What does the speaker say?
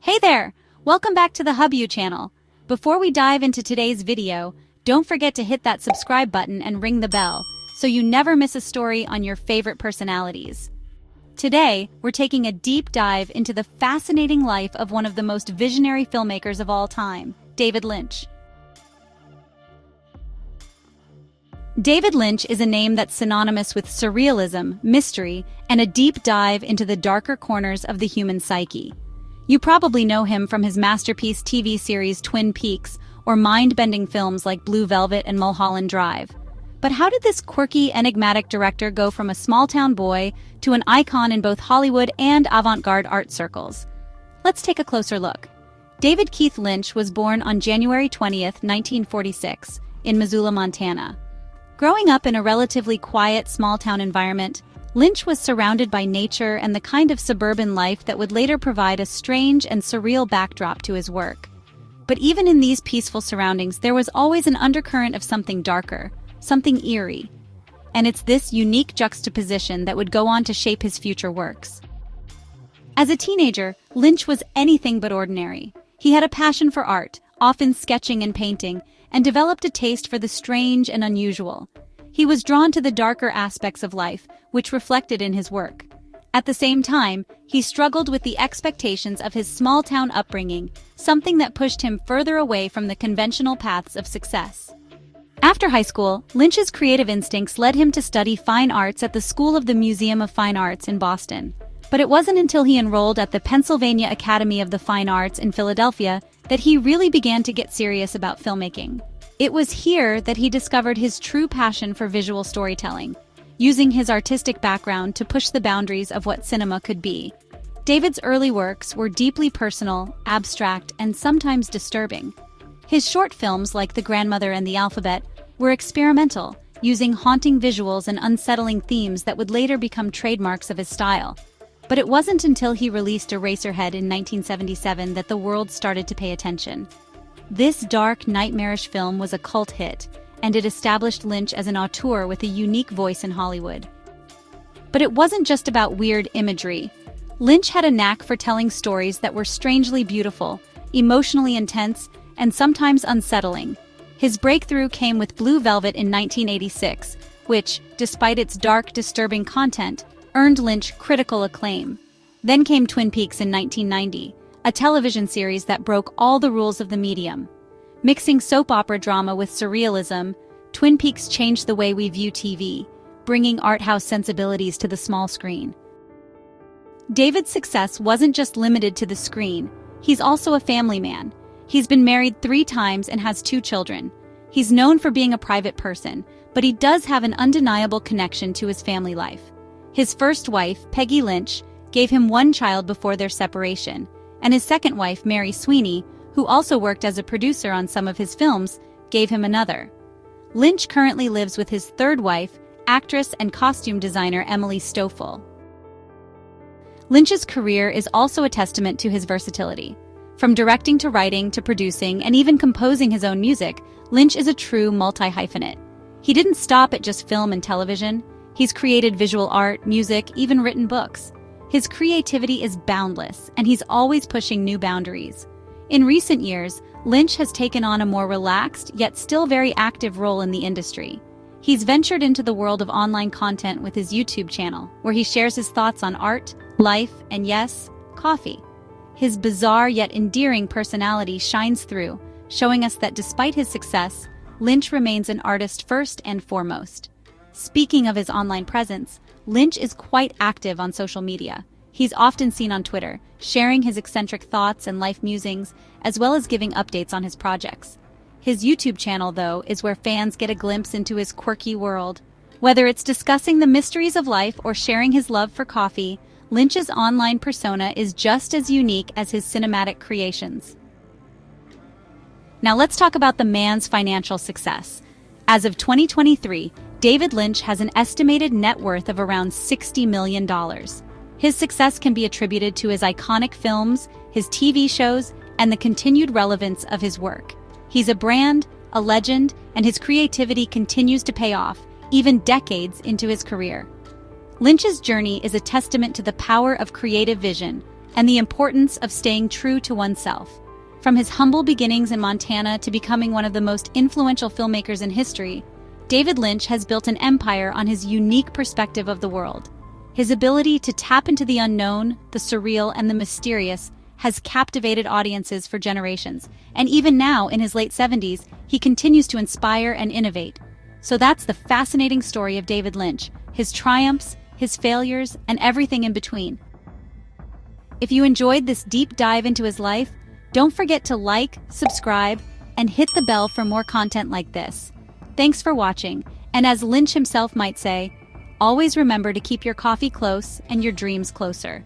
Hey there! Welcome back to the Hubbioo channel. Before we dive into today's video, don't forget to hit that subscribe button and ring the bell so you never miss a story on your favorite personalities. Today, we're taking a deep dive into the fascinating life of one of the most visionary filmmakers of all time, David Lynch. David Lynch is a name that's synonymous with surrealism, mystery, and a deep dive into the darker corners of the human psyche. You probably know him from his masterpiece TV series Twin Peaks or mind-bending films like Blue Velvet and Mulholland Drive. But how did this quirky, enigmatic director go from a small-town boy to an icon in both Hollywood and avant-garde art circles? Let's take a closer look. David Keith Lynch was born on January 20th, 1946, in Missoula, Montana. Growing up in a relatively quiet, small-town environment, Lynch was surrounded by nature and the kind of suburban life that would later provide a strange and surreal backdrop to his work. But even in these peaceful surroundings, there was always an undercurrent of something darker, something eerie. And it's this unique juxtaposition that would go on to shape his future works. As a teenager, Lynch was anything but ordinary. He had a passion for art, often sketching and painting, and developed a taste for the strange and unusual. He was drawn to the darker aspects of life, which reflected in his work. At the same time, he struggled with the expectations of his small-town upbringing, something that pushed him further away from the conventional paths of success. After high school, Lynch's creative instincts led him to study fine arts at the School of the Museum of Fine Arts in Boston. But it wasn't until he enrolled at the Pennsylvania Academy of the Fine Arts in Philadelphia that he really began to get serious about filmmaking. It was here that he discovered his true passion for visual storytelling, using his artistic background to push the boundaries of what cinema could be. David's early works were deeply personal, abstract, and sometimes disturbing. His short films like The Grandmother and the Alphabet were experimental, using haunting visuals and unsettling themes that would later become trademarks of his style. But it wasn't until he released Eraserhead in 1977 that the world started to pay attention. This dark, nightmarish film was a cult hit, and it established Lynch as an auteur with a unique voice in Hollywood. But it wasn't just about weird imagery. Lynch had a knack for telling stories that were strangely beautiful, emotionally intense, and sometimes unsettling. His breakthrough came with Blue Velvet in 1986, which, despite its dark, disturbing content, earned Lynch critical acclaim. Then came Twin Peaks in 1990, a television series that broke all the rules of the medium. Mixing soap opera drama with surrealism, Twin Peaks changed the way we view TV, bringing art house sensibilities to the small screen. David's success wasn't just limited to the screen. He's also a family man. He's been married 3 times and has 2 children. He's known for being a private person, but he does have an undeniable connection to his family life. His first wife, Peggy Lynch, gave him 1 child before their separation, and his second wife, Mary Sweeney, who also worked as a producer on some of his films, gave him another. Lynch currently lives with his 3rd wife, actress and costume designer Emily Stoffel. Lynch's career is also a testament to his versatility. From directing to writing to producing and even composing his own music, Lynch is a true multi-hyphenate. He didn't stop at just film and television. He's created visual art, music, even written books. His creativity is boundless, and he's always pushing new boundaries. In recent years, Lynch has taken on a more relaxed, yet still very active role in the industry. He's ventured into the world of online content with his YouTube channel, where he shares his thoughts on art, life, and yes, coffee. His bizarre yet endearing personality shines through, showing us that despite his success, Lynch remains an artist first and foremost. Speaking of his online presence, Lynch is quite active on social media. He's often seen on Twitter, sharing his eccentric thoughts and life musings, as well as giving updates on his projects. His YouTube channel, though, is where fans get a glimpse into his quirky world. Whether it's discussing the mysteries of life or sharing his love for coffee, Lynch's online persona is just as unique as his cinematic creations. Now let's talk about the man's financial success. As of 2023, David Lynch has an estimated net worth of around $60 million. His success can be attributed to his iconic films, his TV shows, and the continued relevance of his work. He's a brand, a legend, and his creativity continues to pay off, even decades into his career. Lynch's journey is a testament to the power of creative vision and the importance of staying true to oneself. From his humble beginnings in Montana to becoming one of the most influential filmmakers in history, David Lynch has built an empire on his unique perspective of the world. His ability to tap into the unknown, the surreal, and the mysterious has captivated audiences for generations, and even now, in his late 70s, he continues to inspire and innovate. So that's the fascinating story of David Lynch, his triumphs, his failures, and everything in between. If you enjoyed this deep dive into his life, don't forget to like, subscribe, and hit the bell for more content like this. Thanks for watching, and as Lynch himself might say, always remember to keep your coffee close and your dreams closer.